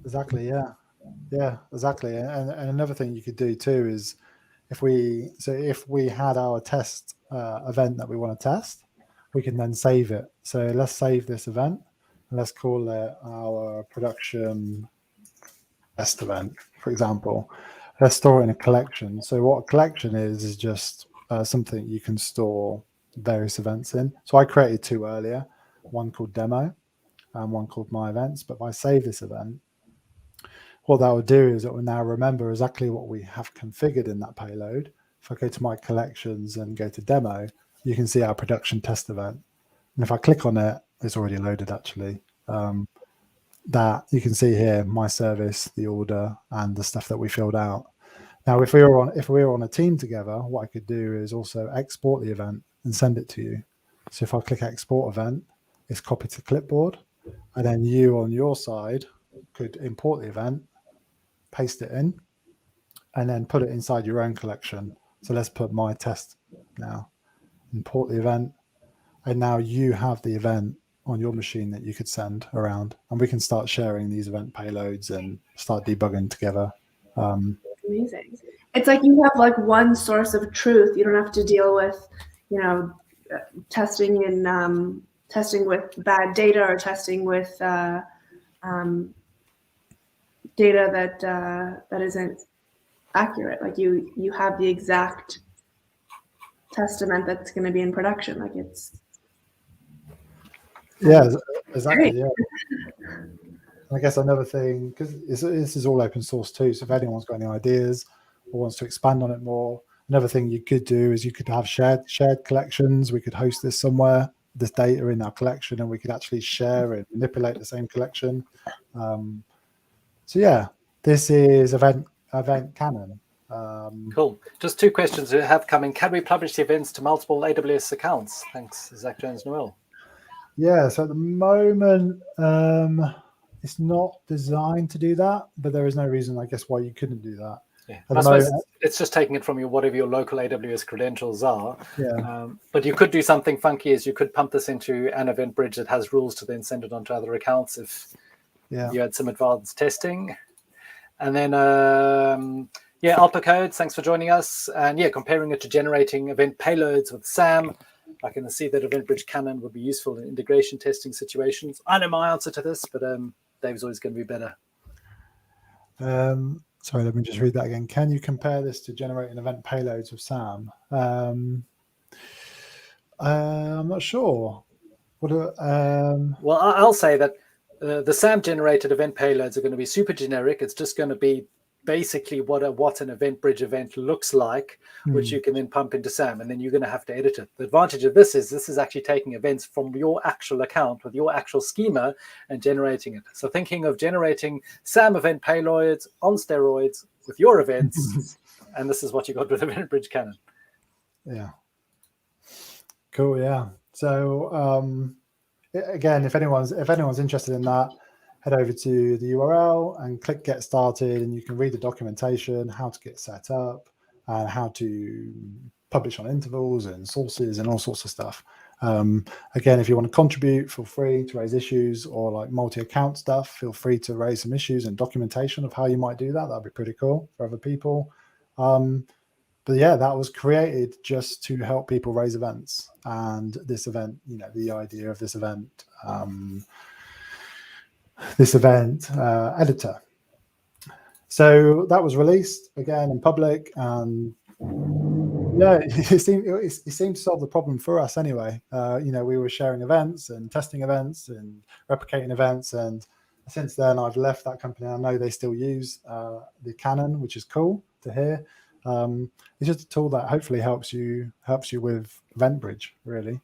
Exactly. Yeah, exactly. And another thing you could do too is if we had our test event that we want to test, we can then save it. So let's save this event and let's call it our production test event, for example. Let's store it in a collection. So what a collection is just something you can store various events in. So I created 2 earlier, one called demo and one called my events. But if I save this event, what that will do is it will now remember exactly what we have configured in that payload. If I go to my collections and go to demo, you can see our production test event. And if I click on it, it's already loaded actually. That you can see here, my service, the order, and the stuff that we filled out. Now, if we were on a team together, what I could do is also export the event and send it to you. So if I click export event, it's copied to clipboard, and then you on your side could import the event, paste it in, and then put it inside your own collection. So let's put my test now. Import the event, and now you have the event on your machine that you could send around, and we can start sharing these event payloads and start debugging together. Amazing. It's like you have like one source of truth. You don't have to deal with, testing with bad data or testing with data that isn't accurate. Like you have the exact testament that's going to be in production. Like it's exactly. Yeah. I guess another thing, because this is all open source too, so if anyone's got any ideas or wants to expand on it more, another thing you could do is you could have shared collections. We could host this somewhere, this data in our collection, and we could actually share and manipulate the same collection. So yeah, this is EventCanon. Cool. Just 2 questions we have coming. Can we publish the events to multiple AWS accounts? Thanks, Zach Jones Noel. Yeah, so at the moment, it's not designed to do that, but there is no reason, I guess, why you couldn't do that. Yeah, I suppose it's just taking it from whatever your local AWS credentials are. Yeah. But you could do something funky, is you could pump this into an EventBridge that has rules to then send it onto other accounts if you had some advanced testing. And then, AlpaCodes, thanks for joining us. And comparing it to generating event payloads with SAM, I can see that EventBridge Canon would be useful in integration testing situations. I know my answer to this, but Dave's always going to be better. Sorry, let me just read that again. Can you compare this to generating event payloads with SAM? I'm not sure. Well, I'll say that the SAM generated event payloads are going to be super generic. It's just going to be basically what an EventBridge event looks like, which you can then pump into SAM, and then you're going to have to edit it. The advantage of this is actually taking events from your actual account with your actual schema and generating it. So thinking of generating SAM event payloads on steroids with your events, and this is what you got with EventBridge Canon. Yeah. Cool. Yeah. So again, if anyone's interested in that, head over to the URL and click Get Started, and you can read the documentation, how to get set up, and how to publish on intervals and sources and all sorts of stuff. Again, if you want to contribute, feel free to raise issues, or like multi-account stuff, feel free to raise some issues and documentation of how you might do that. That'd be pretty cool for other people. But yeah, that was created just to help people raise events. And this event, the idea of this event editor. So that was released again in public, and it seemed to solve the problem for us anyway. We were sharing events and testing events and replicating events, and since then I've left that company. I know they still use the Canon, which is cool to hear. It's just a tool that hopefully helps you with EventBridge, really.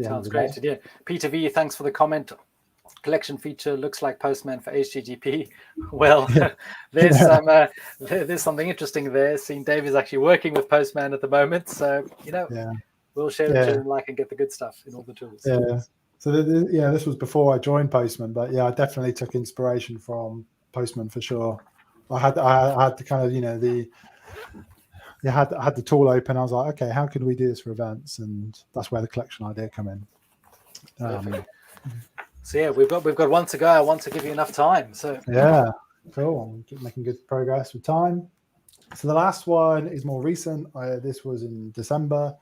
Sounds great. Yeah, Peter V, thanks for the comment. Collection feature looks like Postman for HTTP. Well, there's something interesting there. Seeing Dave is actually working with Postman at the moment, so we'll share it and get the good stuff in all the tools. Yeah. So this was before I joined Postman, but I definitely took inspiration from Postman for sure. I had to kind of I had the tool open. I was like, okay, how can we do this for events? And that's where the collection idea come in. So we've got one to go. I want to give you enough time. So cool. I'm making good progress with time. So the last one is more recent. This was in December,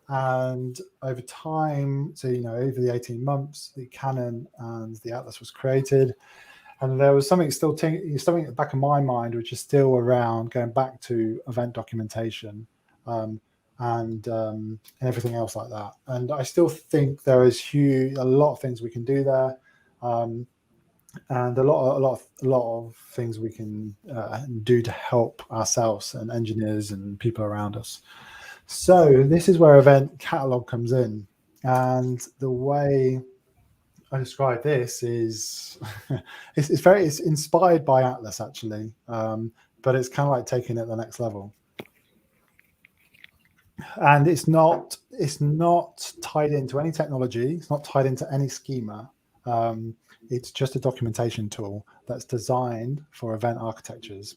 and over time, so over the 18 months, the Canon and the Atlas was created. And there was something something at the back of my mind, which is still around going back to event documentation and everything else like that. And I still think there is a lot of things we can do there, and a lot of things we can do to help ourselves and engineers and people around us. So this is where EventCatalog comes in, and the way I describe this is it's inspired by Atlas actually, but it's kind of like taking it to the next level. And it's not tied into any technology. It's not tied into any schema. It's just a documentation tool that's designed for event architectures.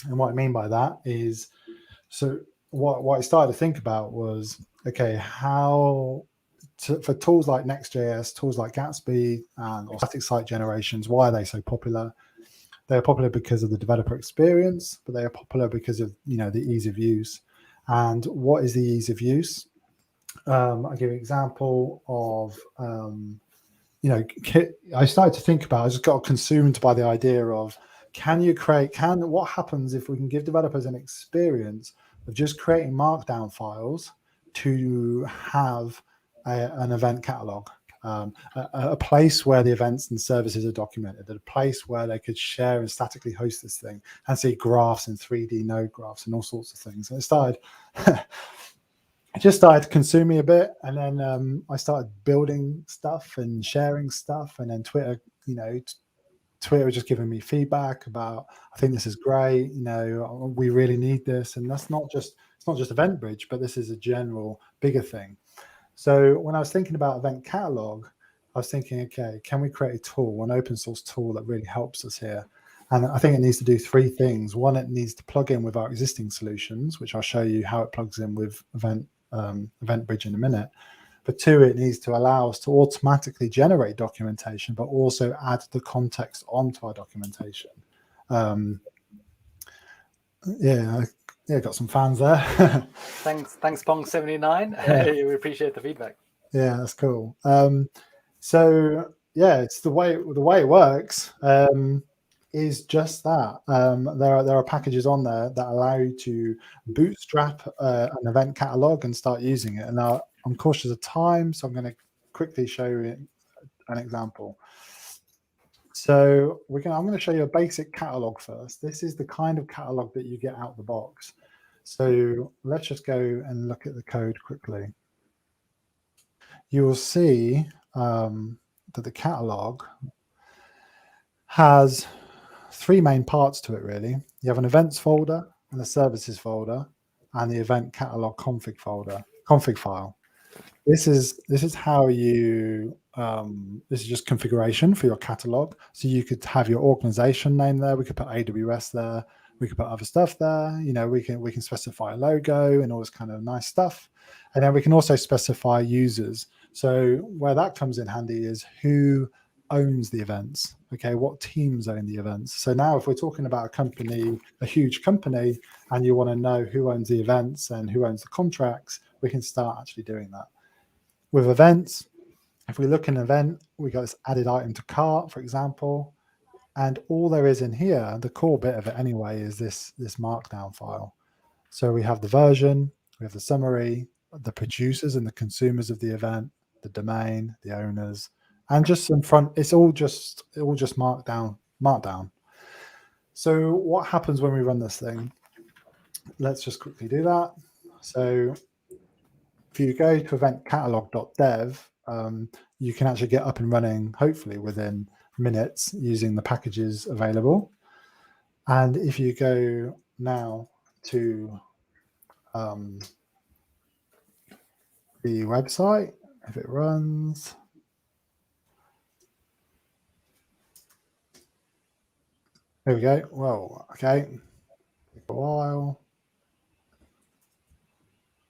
And what I mean by that is, so what I started to think about was, okay, how for tools like Next.js, tools like Gatsby, or static site generations, why are they so popular? They're popular because of the developer experience, but they are popular because of the ease of use. And what is the ease of use? I'll give you an example of I started to think about. I just got consumed by the idea of what happens if we can give developers an experience of just creating markdown files to have an event catalog. A place where the events and services are documented, a place where they could share and statically host this thing and see graphs and 3D node graphs and all sorts of things. And it just started to consume me a bit. And then I started building stuff and sharing stuff. And then Twitter was just giving me feedback about, I think this is great. We really need this. And it's not just EventBridge, but this is a general bigger thing. So when I was thinking about EventCatalog, I was thinking, okay, can we create a tool, an open source tool that really helps us here? And I think it needs to do three things. One, it needs to plug in with our existing solutions, which I'll show you how it plugs in with EventBridge in a minute. But two, it needs to allow us to automatically generate documentation, but also add the context onto our documentation. Got some fans there. Thanks, Pong79. We appreciate the feedback. Yeah, that's cool. It's the way it works is just that. There are packages on there that allow you to bootstrap an event catalog and start using it. And now I'm cautious of time, so I'm going to quickly show you an example. So I'm going to show you a basic catalog first. This is the kind of catalog that you get out of the box. So let's just go and look at the code quickly. You will see that the catalog has three main parts to it, really. You have an events folder and a services folder and the event catalog config file. This is how you this is just configuration for your catalog. So you could have your organization name there. We could put AWS there. We could put other stuff there. We can specify a logo and all this kind of nice stuff. And then we can also specify users. So where that comes in handy is who owns the events. Okay, what teams own the events? So now if we're talking about a company, a huge company, and you want to know who owns the events and who owns the contracts, we can start actually doing that. With events, if we look in an event, we got this added item to cart, for example, and all there is in here, the core bit of it anyway, is this markdown file. So we have the version, we have the summary, the producers and the consumers of the event, the domain, the owners, and just in front, it's all just markdown. So what happens when we run this thing? Let's just quickly do that. So if you go to eventcatalog.dev, you can actually get up and running, hopefully within minutes, using the packages available. And if you go now to the website, if it runs, there we go. Well, okay, take a while.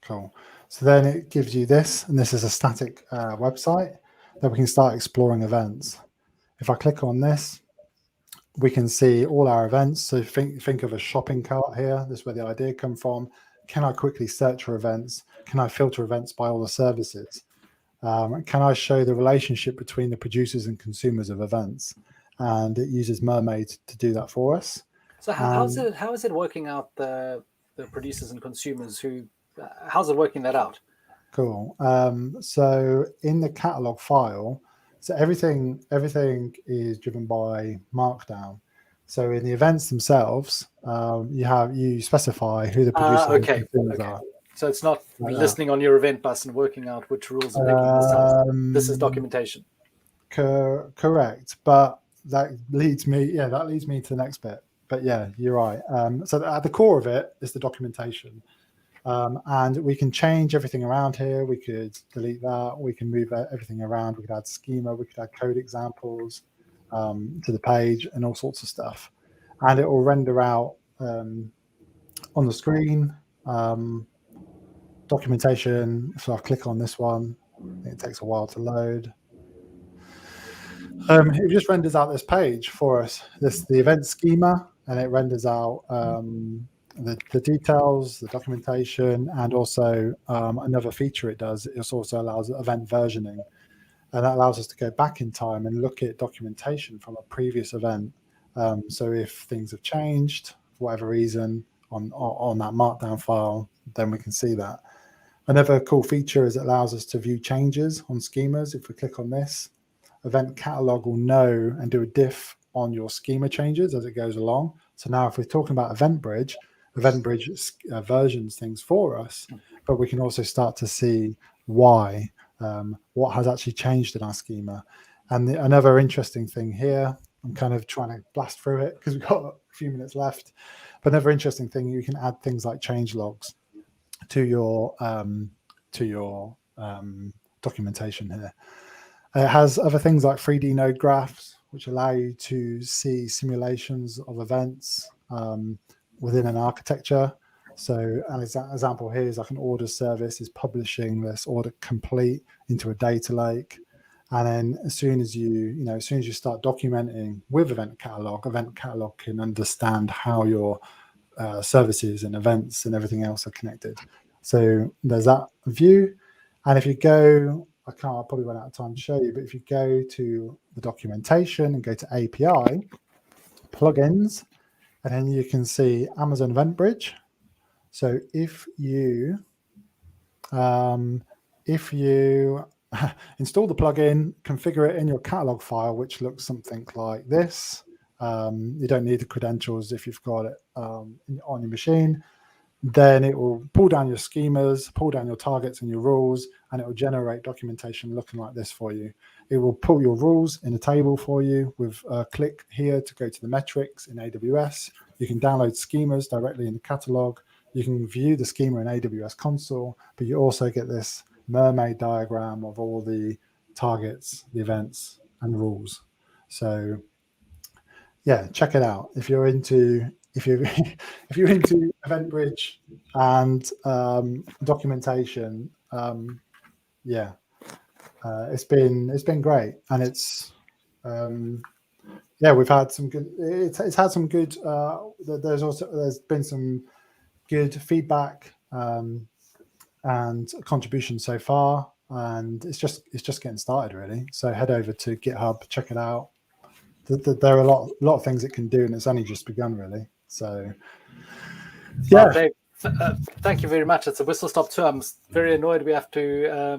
Cool. So then it gives you this, and this is a static website that we can start exploring events. If I click on this, we can see all our events. So think of a shopping cart here. This is where the idea come from. Can I quickly search for events? Can I filter events by all the services? Can I show the relationship between the producers and consumers of events? And it uses Mermaid to do that for us. So how is it working out the producers and consumers how's it working that out? Cool. So in the catalog file, so everything is driven by Markdown. So in the events themselves, you specify who the producers and consumers are. So it's not listening on your event bus and working out which rules are making this sense. This is documentation. Correct, but that leads me to the next bit. But yeah, you're right. So at the core of it is the documentation. And we can change everything around here. We could delete that. We can move everything around. We could add schema. We could add code examples to the page and all sorts of stuff. And it will render out on the screen documentation. So I'll click on this one. I think it takes a while to load. It just renders out this page for us. This the event schema, and it renders out the details, the documentation, and also another feature it does. It also allows event versioning, and that allows us to go back in time and look at documentation from a previous event. So if things have changed for whatever reason on that markdown file, then we can see that. Another cool feature is it allows us to view changes on schemas. If we click on this, EventCatalog will know and do a diff on your schema changes as it goes along. So now if we're talking about EventBridge versions things for us, but we can also start to see why, what has actually changed in our schema. And another interesting thing here, I'm kind of trying to blast through it because we've got a few minutes left, but another interesting thing, you can add things like change logs to your documentation here. It has other things like 3D node graphs, which allow you to see simulations of events within an architecture. So an example here is like an order service is publishing this order complete into a data lake. And then as soon as you start documenting with EventCatalog can understand how your services and events and everything else are connected. So there's that view. And if you go, I'll probably run out of time to show you, but if you go to the documentation and go to API, plugins, and then you can see Amazon EventBridge. So if you install the plugin, configure it in your catalog file, which looks something like this. You don't need the credentials if you've got it on your machine. Then it will pull down your schemas, pull down your targets and your rules, and it will generate documentation looking like this for you. It will pull your rules in a table for you with a click here to go to the metrics in AWS. You can download schemas directly in the catalog. You can view the schema in AWS console, but you also get this mermaid diagram of all the targets, the events, and rules. So yeah, check it out if you're into EventBridge and documentation. It's been great, and it's we've had some good. It's had some good. There's been some good feedback and contributions so far, and it's just getting started really. So head over to GitHub, check it out. There are a lot of things it can do, and it's only just begun really. So yeah. Well, Dave, thank you very much. It's a whistle stop tour. I'm very annoyed we have to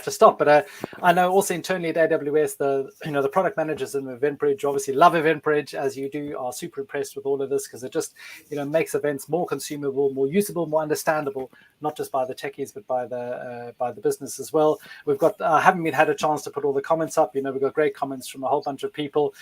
stop. But I know also internally at AWS, the product managers in EventBridge obviously love EventBridge, as you do, are super impressed with all of this because it just makes events more consumable, more usable, more understandable, not just by the techies but by the business as well. We've got haven't had a chance to put all the comments up. We've got great comments from a whole bunch of people.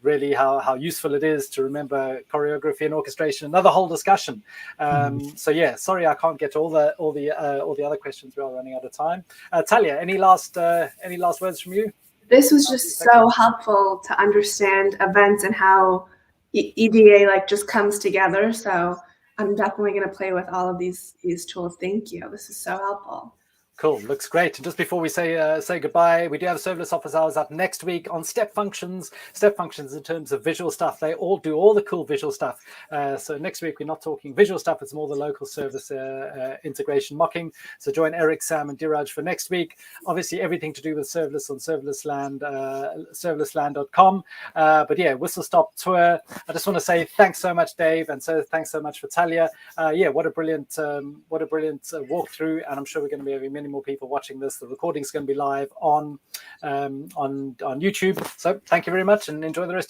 Really how useful it is to remember choreography and orchestration. Another whole discussion. So yeah, sorry I can't get to all the other questions. We are running out of time. Talia, any last words from you? This was just so helpful to understand events and how EDA just comes together. So I'm definitely going to play with all of these tools. Thank you. This is so helpful. Cool, looks great. And just before we say goodbye, we do have serverless office hours up next week on step functions. Step functions in terms of visual stuff. They all do all the cool visual stuff. So next week we're not talking visual stuff. It's more the local service integration mocking. So join Eric, Sam, and Diraj for next week. Obviously everything to do with serverless on serverlessland.com. But yeah, whistle stop tour. I just want to say thanks so much, Dave, and so thanks so much for Talia. What a brilliant walkthrough, and I'm sure we're going to be having many more people watching this. The recording's going to be live on YouTube. So thank you very much and enjoy the rest